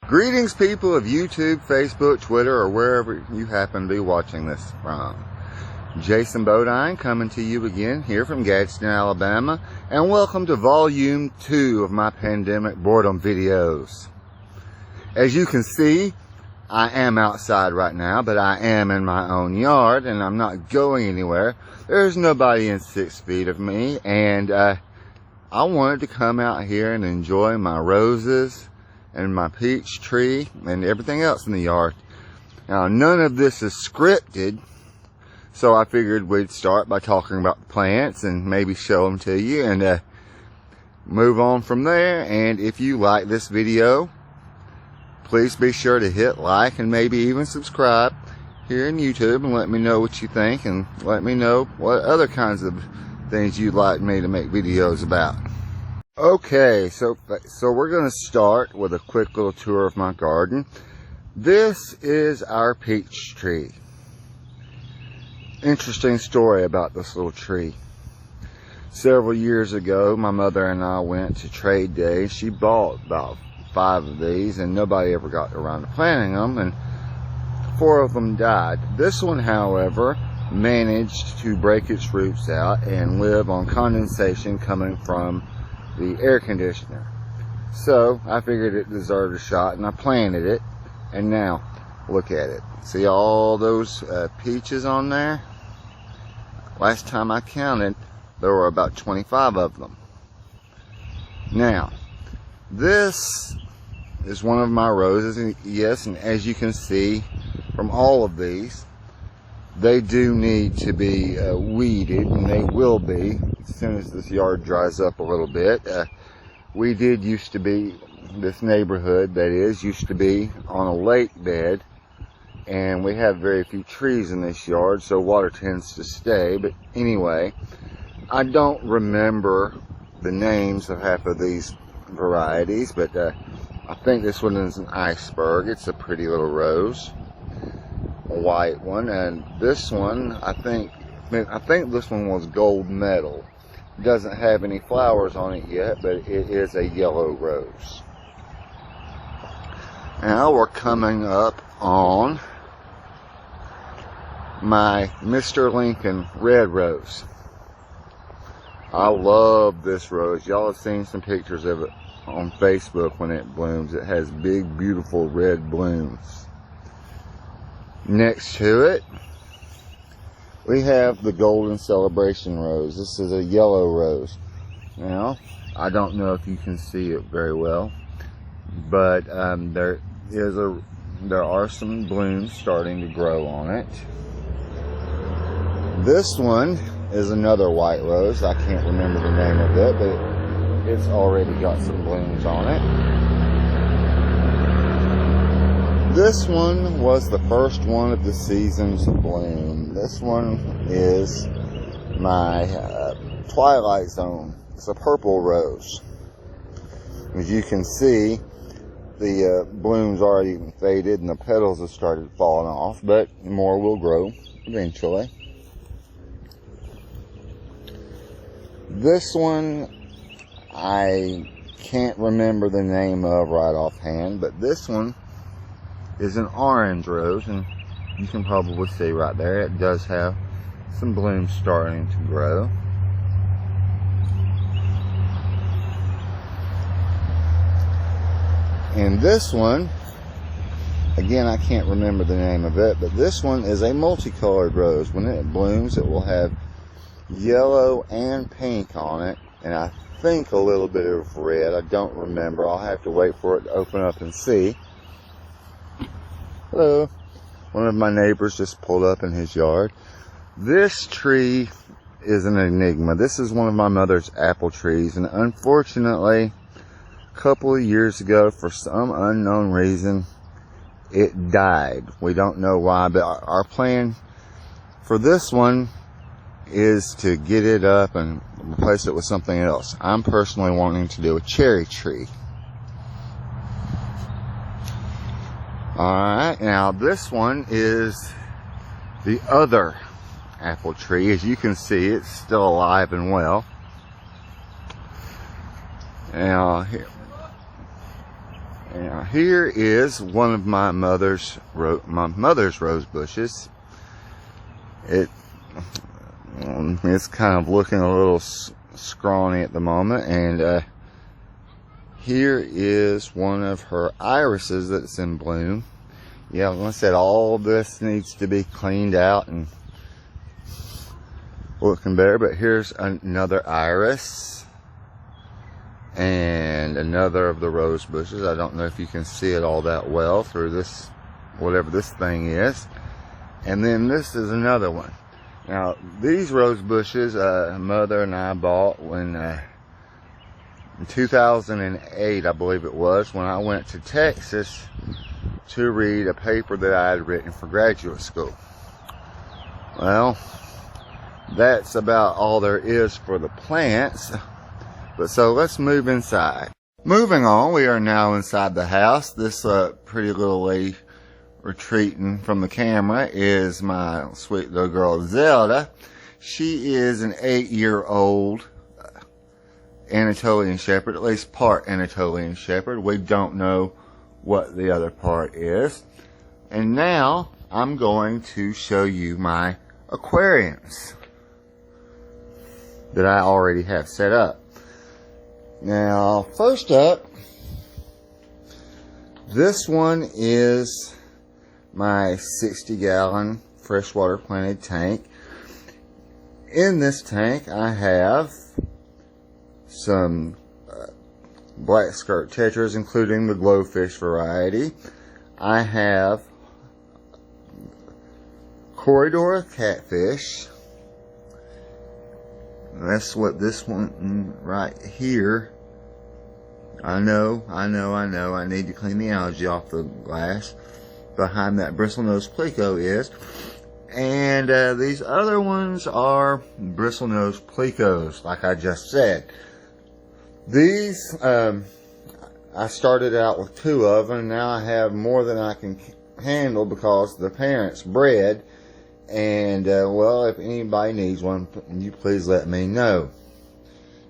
Greetings, people of YouTube, Facebook, Twitter, or wherever you happen to be watching this from. Jason Bodine coming to you again here from Gadsden, Alabama, and welcome to Volume 2 of my pandemic boredom videos. As you can see, I am outside right now, but I am in my own yard, and I'm not going anywhere. There's nobody in 6 feet of me, and I wanted to come out here and enjoy my roses and my peach tree and everything else in the yard. Now, none of this is scripted, so I figured we'd start by talking about the plants and maybe show them to you and move on from there. And if you like this video, please be sure to hit like and maybe even subscribe here in YouTube and let me know what you think, and let me know what other kinds of things you'd like me to make videos about. Okay, so we're going to start with a quick little tour of my garden. This is our peach tree. Interesting story about this little tree. Several years ago, my mother and I went to trade day. She bought about 5 of these, and nobody ever got around to planting them, and 4 of them died. This one, however, managed to break its roots out and live on condensation coming from the air conditioner. So I figured it deserved a shot, and I planted it, and now look at it. See all those peaches on there? Last time I counted, there were about 25 of them. Now, this is one of my roses, and yes, and as you can see from all of these, they do need to be weeded, and they will be as soon as this yard dries up a little bit. We did used to be, this neighborhood that is, used to be on a lake bed, and we have very few trees in this yard, so water tends to stay. But anyway, I don't remember the names of half of these varieties, but I think this one is an iceberg. It's a pretty little rose, a white one, and this one, I think this one was gold medal. It doesn't have any flowers on it yet, but it is a yellow rose. Now we're coming up on my Mr. Lincoln red rose. I love this rose. Y'all have seen some pictures of it on Facebook when it blooms. It has big, beautiful red blooms. Next to it, we have the Golden Celebration Rose. This is a yellow rose. Now, I don't know if you can see it very well, but there are some blooms starting to grow on it. This one is another white rose. I can't remember the name of it, but it's already got some blooms on it. This one was the first one of the season's bloom. This one is my Twilight Zone. It's a purple rose. As you can see, the bloom's already faded and the petals have started falling off, but more will grow eventually. This one I can't remember the name of right offhand, but this one is an orange rose, and you can probably see right there it does have some blooms starting to grow. And this one, again, I can't remember the name of it, but this one is a multicolored rose. When it blooms, it will have yellow and pink on it, and I think a little bit of red. I don't remember. I'll have to wait for it to open up and see. Hello. One of my neighbors just pulled up in his yard. This tree is an enigma. This is one of my mother's apple trees, and unfortunately, a couple of years ago, for some unknown reason, it died. We don't know why, but our plan for this one is to get it up and replace it with something else. I'm personally wanting to do a cherry tree. Alright, now this one is the other apple tree. As you can see, it's still alive and well. Now, here, Now here is one of my mother's rose bushes. It's kind of looking a little scrawny at the moment, and here is one of her irises that's in bloom. Yeah, like I said, all this needs to be cleaned out and looking better, but here's another iris and another of the rose bushes. I don't know if you can see it all that well through this, whatever this thing is. And then this is another one. Now, these rose bushes, Mother and I bought when, in 2008, I believe it was, when I went to Texas to read a paper that I had written for graduate school. Well, that's about all there is for the plants. But so let's move inside. Moving on, we are now inside the house. This pretty little lady retreating from the camera is my sweet little girl Zelda. She is an 8-year-old Anatolian Shepherd, at least part Anatolian Shepherd. We don't know what the other part is. And now I'm going to show you my aquariums that I already have set up. Now, first up, this one is my 60-gallon freshwater planted tank. In this tank, I have some black skirt tetras, including the glowfish variety. I have corridor catfish. That's what this one right here. I know. I need to clean the algae off the glass. Behind that bristlenose plico is. And these other ones are bristlenose plicos, like I just said. These, I started out with 2 of them. Now I have more than I can handle because the parents bred. And, well, if anybody needs one, you please let me know.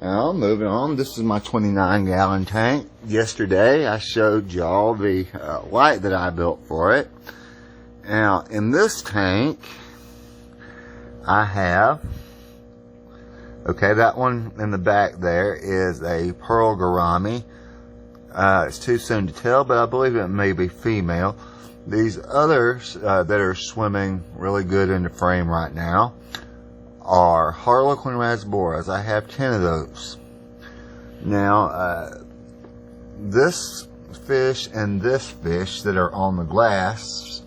Now, moving on, this is my 29-gallon tank. Yesterday, I showed y'all the light that I built for it. Now, in this tank, I have, okay, that one in the back there is a pearl gourami. It's too soon to tell, but I believe it may be female. These others that are swimming really good in the frame right now are Harlequin rasboras. I have 10 of those. Now, this fish and this fish that are on the glass,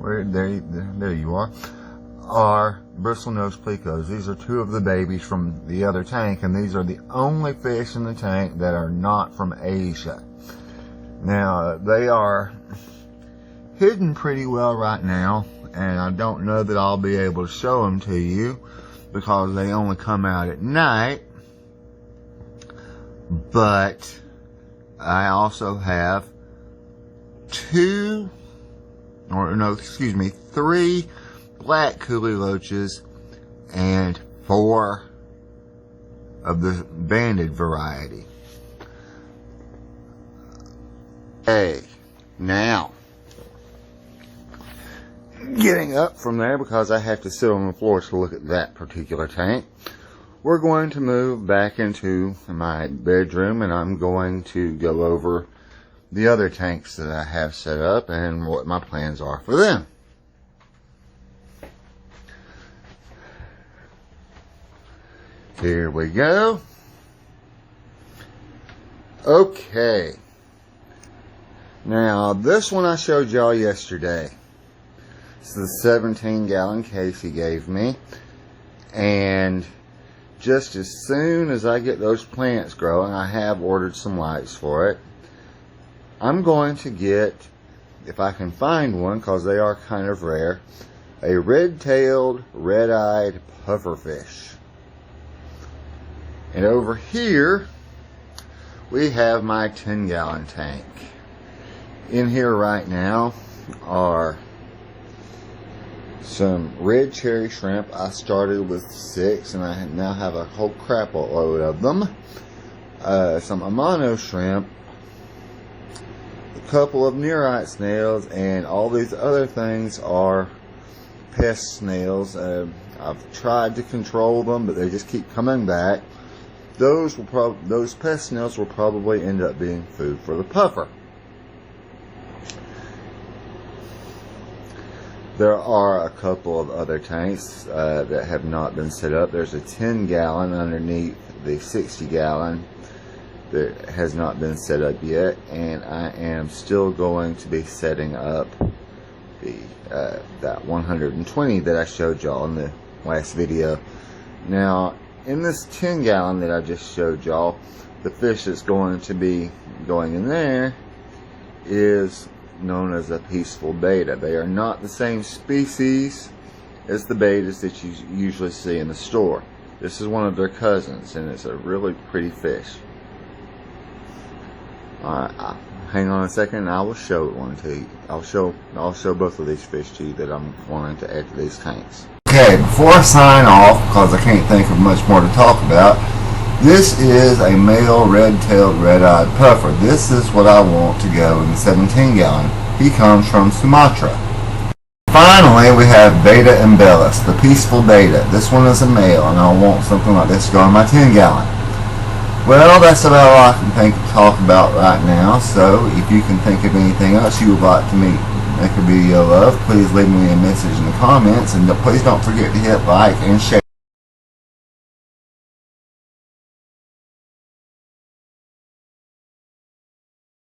there you are bristlenose plicos. These are 2 of the babies from the other tank, and these are the only fish in the tank that are not from Asia. Now, they are hidden pretty well right now, and I don't know that I'll be able to show them to you because they only come out at night. But I also have 3 black coolie loaches and 4 of the banded variety. Hey, now getting up from there, because I have to sit on the floor to look at that particular tank, we're going to move back into my bedroom, and I'm going to go over the other tanks that I have set up and what my plans are for them. Here we go. Okay. Now, this one I showed y'all yesterday. It's the 17-gallon case he gave me. And just as soon as I get those plants growing, I have ordered some lights for it. I'm going to get, if I can find one, because they are kind of rare, a red-tailed, red-eyed pufferfish. And over here, we have my 10-gallon tank. In here right now are some red cherry shrimp. I started with 6, and I now have a whole crap load of them. Some Amano shrimp, a couple of nearite snails, and all these other things are pest snails. I've tried to control them, but they just keep coming back. Those pest snails will probably end up being food for the puffer. There are a couple of other tanks that have not been set up. There's a 10-gallon underneath the 60-gallon that has not been set up yet, and I am still going to be setting up the that 120 that I showed y'all in the last video. Now, in this 10-gallon that I just showed y'all, the fish that's going to be going in there is known as a peaceful beta. They are not the same species as the betas that you usually see in the store. This is one of their cousins, and it's a really pretty fish. Alright, hang on a second and I will show one to you. I'll show both of these fish to you that I'm wanting to add to these tanks. Okay, before I sign off, because I can't think of much more to talk about, this is a male red-tailed red-eyed puffer. This is what I want to go in the 17-gallon. He comes from Sumatra. Finally, we have Beta embellus, the peaceful beta. This one is a male, and I want something like this to go in my 10-gallon. Well, that's about all I can talk about right now. So, if you can think of anything else you would like to make a video of, please leave me a message in the comments, and please don't forget to hit like and share.